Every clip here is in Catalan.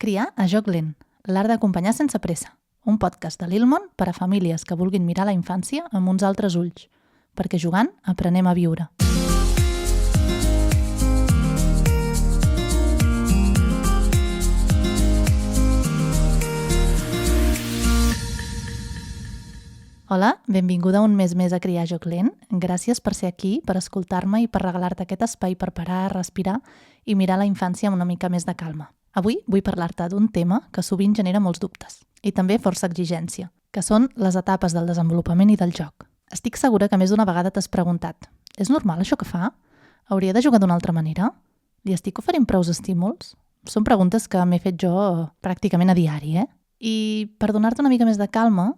Criar a joc lent, l'art d'acompanyar sense pressa. Un podcast de l'Ilmon per a famílies que vulguin mirar la infància amb uns altres ulls. Perquè jugant aprenem a viure. Hola, benvinguda un mes més a Criar a joc lent. Gràcies per ser aquí, per escoltar-me i per regalar-te aquest espai per parar, respirar i mirar la infància amb una mica més de calma. Avui vull parlar-te d'un tema que sovint genera molts dubtes i també força exigència, que són les etapes del desenvolupament i del joc. Estic segura que més d'una vegada t'has preguntat: és normal això que fa? Hauria de jugar d'una altra manera? Li estic oferint prous estímuls? Són preguntes que m'he fet jo pràcticament a diari, I per donar-te una mica més de calma,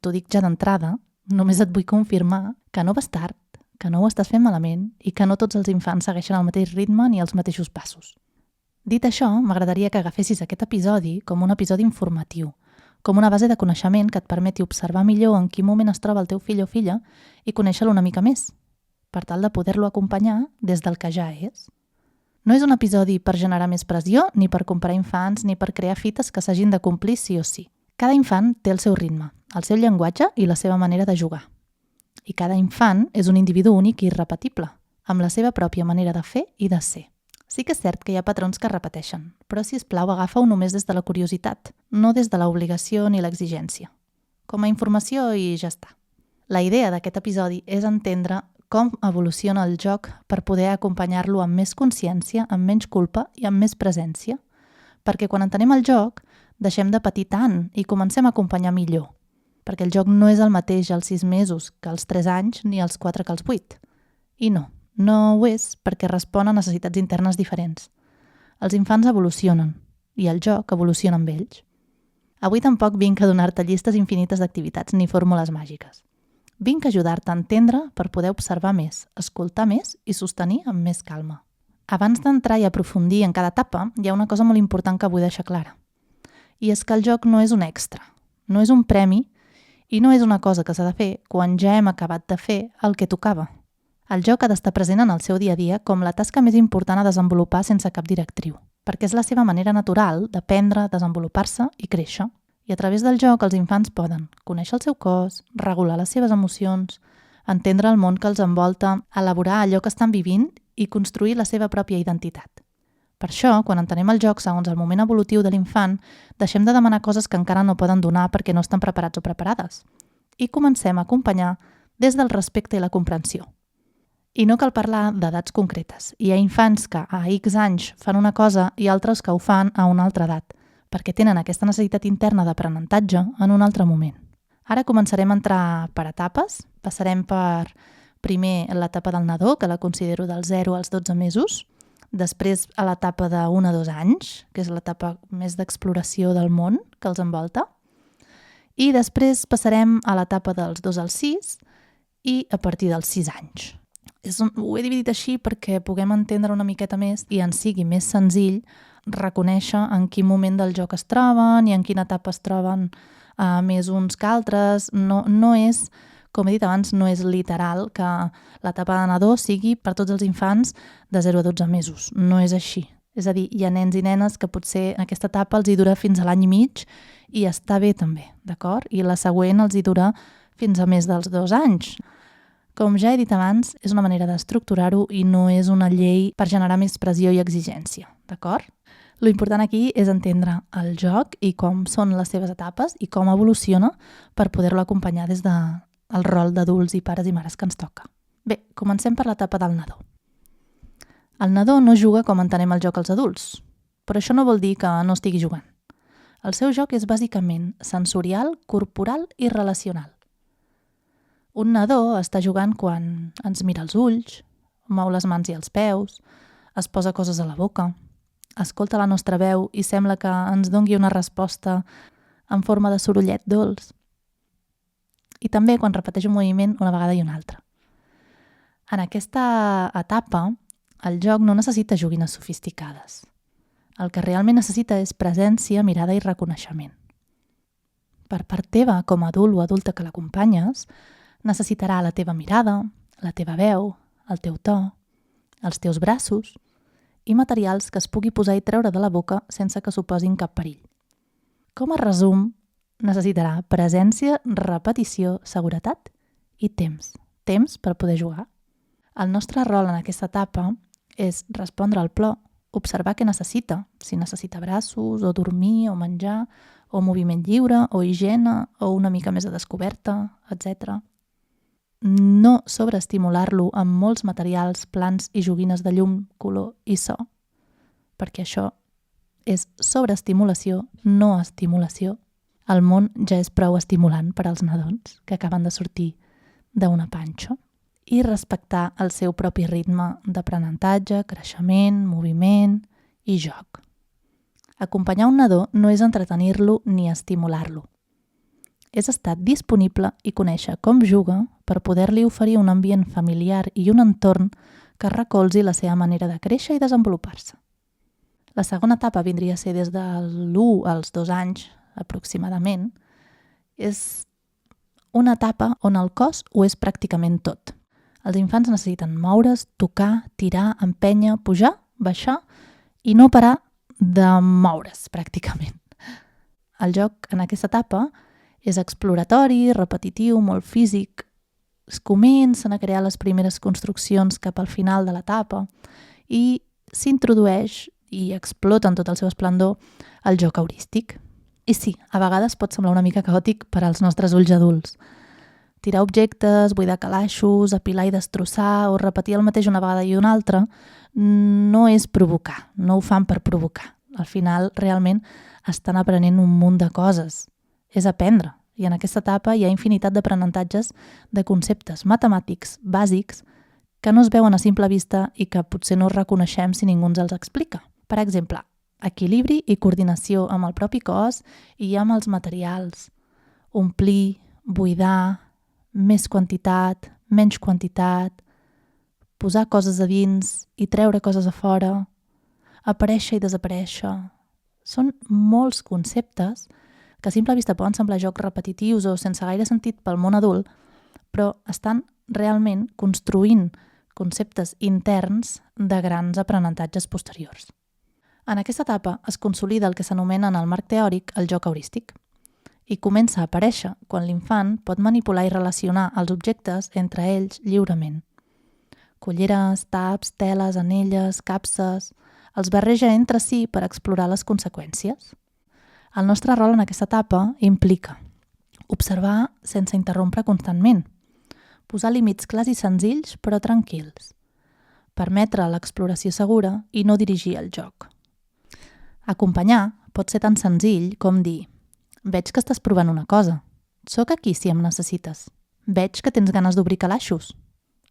t'ho dic ja d'entrada, només et vull confirmar que no vas tard, que no ho estàs fent malament i que no tots els infants segueixen el mateix ritme ni els mateixos passos. Dit això, m'agradaria que agafessis aquest episodi com un episodi informatiu, com una base de coneixement que et permeti observar millor en quin moment es troba el teu fill o filla i conèixer-lo una mica més, per tal de poder-lo acompanyar des del que ja és. No és un episodi per generar més pressió, ni per comparar infants, ni per crear fites que s'hagin de complir sí o sí. Cada infant té el seu ritme, el seu llenguatge i la seva manera de jugar. I cada infant és un individu únic i irrepetible, amb la seva pròpia manera de fer i de ser. Sí que és cert que hi ha patrons que es repeteixen, però si us plau agafa-ho només des de la curiositat, no des de l'obligació ni l'exigència. Com a informació i ja està. La idea d'aquest episodi és entendre com evoluciona el joc per poder acompanyar-lo amb més consciència, amb menys culpa i amb més presència. Perquè quan entenem el joc, deixem de patir tant i comencem a acompanyar millor. Perquè el joc no és el mateix als 6 mesos que als 3 anys ni als 4 que als 8. I no ho és perquè respon a necessitats internes diferents. Els infants evolucionen i el joc evoluciona amb ells. Avui tampoc vinc a donar-te llistes infinites d'activitats ni fórmules màgiques. Vinc a ajudar-te a entendre per poder observar més, escoltar més i sostenir amb més calma. Abans d'entrar i aprofundir en cada etapa, hi ha una cosa molt important que vull deixar clara. I és que el joc no és un extra, no és un premi i no és una cosa que s'ha de fer quan ja hem acabat de fer el que tocava. El joc ha d'estar present en el seu dia a dia com la tasca més important a desenvolupar sense cap directriu, perquè és la seva manera natural d'aprendre, desenvolupar-se i créixer. I a través del joc els infants poden conèixer el seu cos, regular les seves emocions, entendre el món que els envolta, elaborar allò que estan vivint i construir la seva pròpia identitat. Per això, quan entenem el joc segons el moment evolutiu de l'infant, deixem de demanar coses que encara no poden donar perquè no estan preparats o preparades. I comencem a acompanyar des del respecte i la comprensió. I no cal parlar d'edats concretes. Hi ha infants que a X anys fan una cosa i altres que ho fan a una altra edat, perquè tenen aquesta necessitat interna d'aprenentatge en un altre moment. Ara començarem a entrar per etapes. Passarem per, primer, l'etapa del nadó, que la considero dels 0 als 12 mesos, després a l'etapa de 1 a 2 anys, que és l'etapa més d'exploració del món que els envolta, i després passarem a l'etapa dels 2 als 6 i a partir dels 6 anys. Ho he dividit així perquè puguem entendre una miqueta més i ens sigui més senzill reconèixer en quin moment del joc es troben i en quina etapa es troben més uns que altres. No és, com he dit abans, no és literal que l'etapa de nadó sigui per tots els infants de 0 a 12 mesos. No és així. És a dir, hi ha nens i nenes que potser aquesta etapa els hi dura fins a l'any i mig i està bé també, d'acord? I la següent els hi dura fins a més dels 2 anys. Com ja he dit abans, és una manera d'estructurar-ho i no és una llei per generar més pressió i exigència, d'acord? Lo important aquí és entendre el joc i com són les seves etapes i com evoluciona per poder-lo acompanyar des del rol d'adults i pares i mares que ens toca. Bé, comencem per l'etapa del nadó. El nadó no juga com entenem el joc als adults, però això no vol dir que no estigui jugant. El seu joc és bàsicament sensorial, corporal i relacional. Un nadó està jugant quan ens mira els ulls, mou les mans i els peus, es posa coses a la boca, escolta la nostra veu i sembla que ens dongui una resposta en forma de sorollet dolç. I també quan repeteix un moviment una vegada i una altra. En aquesta etapa, el joc no necessita joguines sofisticades. El que realment necessita és presència, mirada i reconeixement. Per part teva, com a adult o adulta que l'acompanyes, necessitarà la teva mirada, la teva veu, el teu to, els teus braços i materials que es pugui posar i treure de la boca sense que suposin cap perill. Com a resum, necessitarà presència, repetició, seguretat i temps. Temps per poder jugar. El nostre rol en aquesta etapa és respondre al plor, observar què necessita, si necessita braços, o dormir, o menjar, o moviment lliure, o higiene, o una mica més de descoberta, etc. No sobreestimular-lo amb molts materials, plans i joguines de llum, color i so, perquè això és sobreestimulació, no estimulació. El món ja és prou estimulant per als nadons que acaben de sortir d'una panxa. I respectar el seu propi ritme d'aprenentatge, creixement, moviment i joc. Acompanyar un nadó no és entretenir-lo ni estimular-lo. És estar disponible i conèixer com juga per poder-li oferir un ambient familiar i un entorn que recolzi la seva manera de créixer i desenvolupar-se. La segona etapa vindria a ser des de l'1 als 2 anys, aproximadament. És una etapa on el cos ho és pràcticament tot. Els infants necessiten moure's, tocar, tirar, empènyer, pujar, baixar i no parar de moure's, pràcticament. El joc en aquesta etapa és exploratori, repetitiu, molt físic. Es comencen a crear les primeres construccions cap al final de l'etapa i s'introdueix i explota en tot el seu esplendor el joc heurístic. I sí, a vegades pot semblar una mica caòtic per als nostres ulls adults. Tirar objectes, buidar calaixos, apilar i destrossar o repetir el mateix una vegada i una altra no és provocar, no ho fan per provocar. Al final, realment, estan aprenent un munt de coses. És aprendre. I en aquesta etapa hi ha infinitat d'aprenentatges de conceptes matemàtics bàsics que no es veuen a simple vista i que potser no reconeixem si ningú ens els explica. Per exemple, equilibri i coordinació amb el propi cos i amb els materials. Omplir, buidar, més quantitat, menys quantitat, posar coses a dins i treure coses a fora, aparèixer i desaparèixer. Són molts conceptes que a simple vista poden semblar jocs repetitius o sense gaire sentit pel món adult, però estan realment construint conceptes interns de grans aprenentatges posteriors. En aquesta etapa es consolida el que s'anomena en el marc teòric el joc heurístic i comença a aparèixer quan l'infant pot manipular i relacionar els objectes entre ells lliurement. Culleres, taps, teles, anelles, capses, els barreja entre si per explorar les conseqüències. El nostre rol en aquesta etapa implica observar sense interrompre constantment, posar límits clars i senzills però tranquils, permetre l'exploració segura i no dirigir el joc. Acompanyar pot ser tan senzill com dir: veig que estàs provant una cosa. Sóc aquí si em necessites. Veig que tens ganes d'obrir calaixos.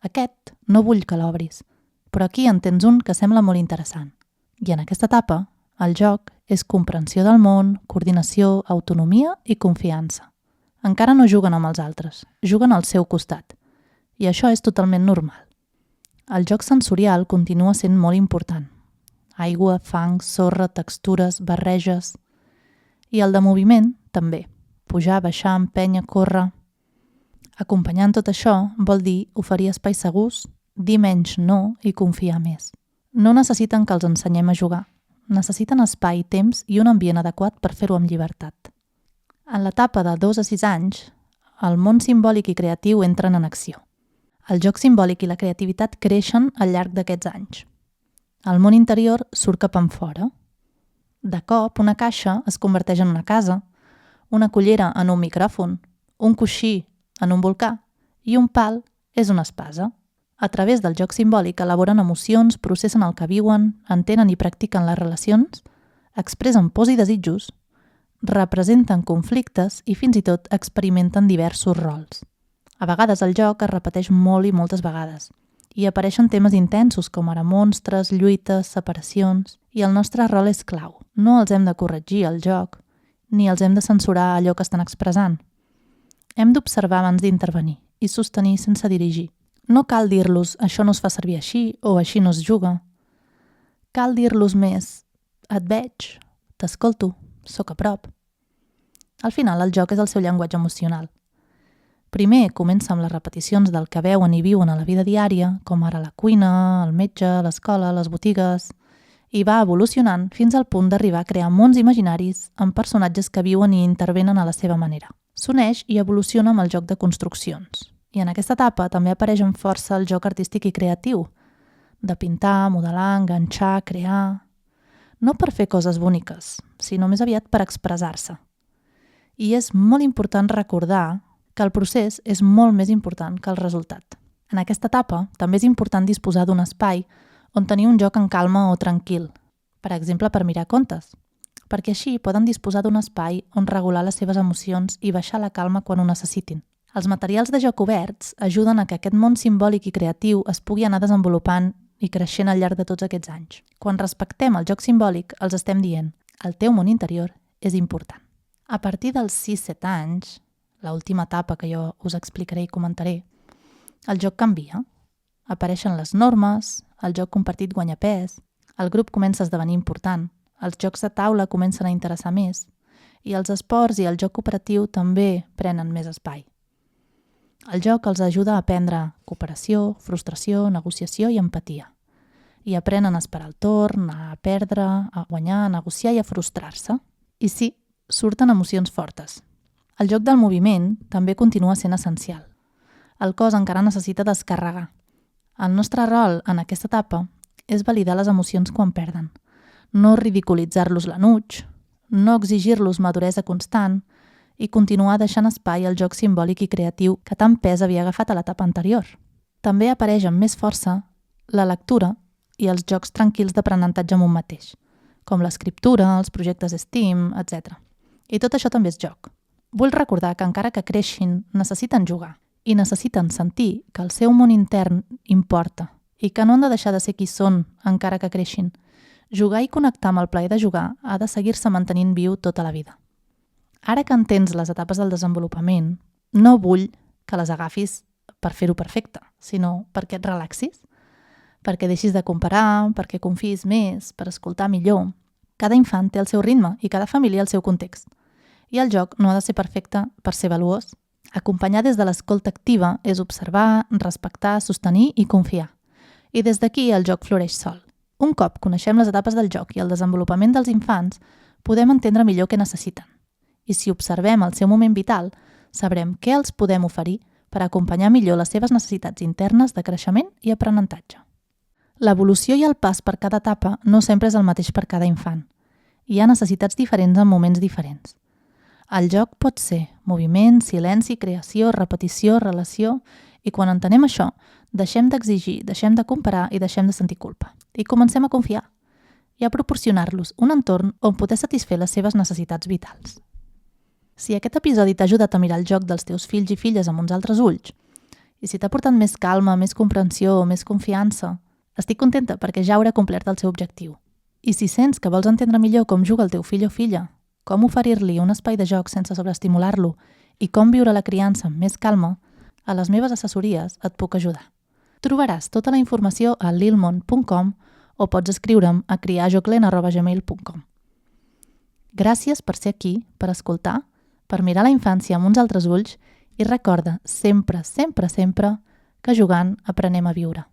Aquest no vull que l'obris, però aquí en tens un que sembla molt interessant. I en aquesta etapa, el joc és comprensió del món, coordinació, autonomia i confiança. Encara no juguen amb els altres, juguen al seu costat. I això és totalment normal. El joc sensorial continua sent molt important. Aigua, fang, sorra, textures, barreges. I el de moviment, també. Pujar, baixar, empènyer, córrer. Acompanyant tot això vol dir oferir espais segurs, dir menys no i confiar més. No necessiten que els ensenyem a jugar. Necessiten espai, temps i un ambient adequat per fer-ho amb llibertat. En l'etapa de 2 a 6 anys, el món simbòlic i creatiu entren en acció. El joc simbòlic i la creativitat creixen al llarg d'aquests anys. El món interior surt cap enfora. De cop, una caixa es converteix en una casa, una cullera en un micròfon, un coixí en un volcà i un pal és una espasa. A través del joc simbòlic elaboren emocions, processen el que viuen, entenen i practiquen les relacions, expressen pors i desitjos, representen conflictes i fins i tot experimenten diversos rols. A vegades el joc es repeteix molt i moltes vegades i apareixen temes intensos com ara monstres, lluites, separacions, i el nostre rol és clau. No els hem de corregir el joc, ni els hem de censurar allò que estan expressant. Hem d'observar abans d'intervenir i sostenir sense dirigir. No cal dir-los això no es fa servir així o així no es juga. Cal dir-los més et veig, t'escolto, sóc a prop. Al final el joc és el seu llenguatge emocional. Primer comença amb les repeticions del que veuen i viuen a la vida diària, com ara la cuina, el metge, l'escola, les botigues, i va evolucionant fins al punt d'arribar a crear mons imaginaris amb personatges que viuen i intervenen a la seva manera. S'uneix i evoluciona amb el joc de construccions. I en aquesta etapa també apareix amb força el joc artístic i creatiu, de pintar, modelar, enganxar, crear... No per fer coses boniques, sinó més aviat per expressar-se. I és molt important recordar que el procés és molt més important que el resultat. En aquesta etapa també és important disposar d'un espai on tenir un joc en calma o tranquil, per exemple per mirar contes, perquè així poden disposar d'un espai on regular les seves emocions i baixar la calma quan ho necessitin. Els materials de joc oberts ajuden a que aquest món simbòlic i creatiu es pugui anar desenvolupant i creixent al llarg de tots aquests anys. Quan respectem el joc simbòlic, els estem dient el teu món interior és important. A partir dels 6-7 anys, l'última etapa que jo us explicaré i comentaré, el joc canvia. Apareixen les normes, el joc compartit guanya pes, el grup comença a esdevenir important, els jocs de taula comencen a interessar més i els esports i el joc cooperatiu també prenen més espai. El joc els ajuda a aprendre cooperació, frustració, negociació i empatia. I aprenen a esperar el torn, a perdre, a guanyar, a negociar i a frustrar-se. I sí, surten emocions fortes. El joc del moviment també continua sent essencial. El cos encara necessita descarregar. El nostre rol en aquesta etapa és validar les emocions quan perden, no ridiculitzar-los l'enuig, no exigir-los maduresa constant i continuar deixant espai al joc simbòlic i creatiu que tant pes havia agafat a l'etapa anterior. També apareix amb més força la lectura i els jocs tranquils d'aprenentatge amb un mateix, com l'escriptura, els projectes STEAM, etc. I tot això també és joc. Vull recordar que encara que creixin, necessiten jugar i necessiten sentir que el seu món intern importa i que no han de deixar de ser qui són encara que creixin. Jugar i connectar amb el plaer de jugar ha de seguir-se mantenint viu tota la vida. Ara que entens les etapes del desenvolupament, no vull que les agafis per fer-ho perfecte, sinó perquè et relaxis, perquè deixis de comparar, perquè confiïs més, per escoltar millor. Cada infant té el seu ritme i cada família el seu context. I el joc no ha de ser perfecte per ser valuós. Acompanyar des de l'escolta activa és observar, respectar, sostenir i confiar. I des d'aquí el joc floreix sol. Un cop coneixem les etapes del joc i el desenvolupament dels infants, podem entendre millor què necessiten. I si observem el seu moment vital, sabrem què els podem oferir per acompanyar millor les seves necessitats internes de creixement i aprenentatge. L'evolució i el pas per cada etapa no sempre és el mateix per cada infant. Hi ha necessitats diferents en moments diferents. El joc pot ser moviment, silenci, creació, repetició, relació, i quan entenem això, deixem d'exigir, deixem de comparar i deixem de sentir culpa. I comencem a confiar i a proporcionar-los un entorn on poder satisfer les seves necessitats vitals. Si aquest episodi t'ha ajudat a mirar el joc dels teus fills i filles amb uns altres ulls, i si t'ha portat més calma, més comprensió o més confiança, estic contenta perquè ja haurà complert el seu objectiu. I si sents que vols entendre millor com juga el teu fill o filla, com oferir-li un espai de joc sense sobreestimular-lo i com viure la criança amb més calma, a les meves assessories et puc ajudar. Trobaràs tota la informació a lilmon.com o pots escriure'm a criarjoclen@gmail.com. Gràcies per ser aquí, per escoltar, per mirar la infància amb uns altres ulls i recorda sempre, sempre, sempre que jugant aprenem a viure.